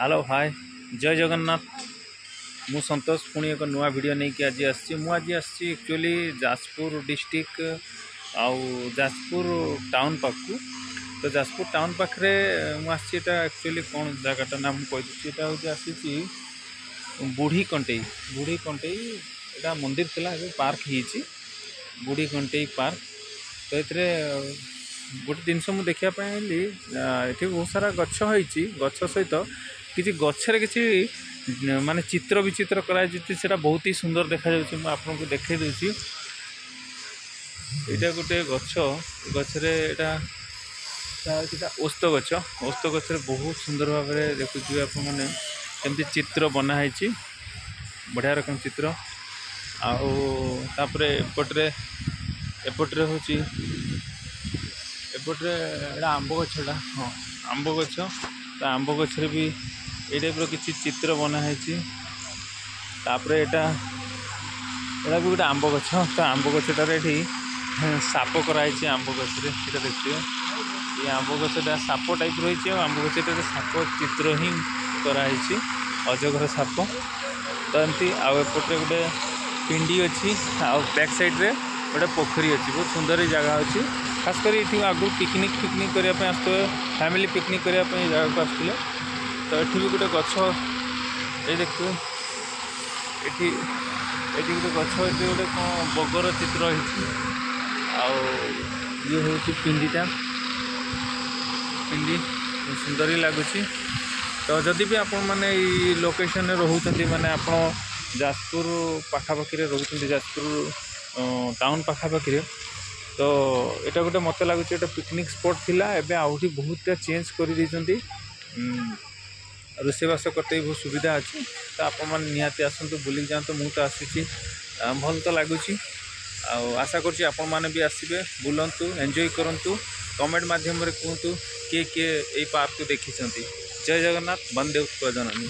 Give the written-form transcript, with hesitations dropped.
Hello hi जय जगन्नाथ। मु संतोष पुणी एक नुआ वीडियो नहीं कि आज आसी एक्चुअली जाजपुर डिस्ट्रिक्ट आउ जाजपुर टाउन पाखु। तो जाजपुर टाउन पाखे मुझे एक्चुअली कौन जगटा ना मुझे हूँ आसी बुढ़ी कंटेई यहाँ मंदिर थिला पार्क ही बुढ़ी कंटेई पार्क। तो ये गोटे जिनस मुझे देखापी ये बहुत सारा गछ होती गछ सहित किसी गचर किसी माने चित्र विचित्र करा बहुत ही सुंदर देखा आपको देखे दूसरी। यहाँ गोटे गछ गचरे ओस्त गच बहुत सुंदर भाव में देखुए आपने चित्र बनाई बढ़िया रकम चित्र आउे एपट्रे हूँ एपट्रे आंब गछटा हाँ आंब गछ। तो आंब गचरे भी ये टाइप किसी चित्र बनाई तापर यहाँ भी गोटे आंब गछ। तो आंब गछटार ये साप कराई आंब गचरे ये देखिए ये आंब गछटा साप टाइप रही आंब गछटा साप चित्र ही कराई अजगर साप। तो एमती आउटे गोटे पिंडी अच्छी बैक साइड्रे गोटे पोखरी अच्छी बहुत सुंदर जगह अच्छी। खास कर ये आगु पिकनिक करने आसते फैमिली पिकनिक करने जगह को आसते। तो ये भी गोटे गछ ये देखिए ये गोटे गछ ये गोटे कौन बगर चित्र ये हूँ पिंडीटा पिंडी सुंदर ही लगुच। तो जदि भी आपण मैंने लोकेशन रोचे मैंने आप जाजपुर पाखापाखि रोचे जाजपुर टाउन पाखापाखि तो यहाँ गोटे मत लगुच पिकनिक स्पॉट थिला एबे आउठी बहुत चेंज कर रोषेबास करते बहुत सुविधा अच्छी। तो आप निहाती आसतु बुलिक जातु मुझे तो आसी भल तो लगुच आशा करुँच आपण मैंने भी आसबे बुलंतु एंजॉय करंतु कमेंट माध्यम कहतु किए किए पार्क को देखी। जय जगन्नाथ वंदे उत्कल जननी।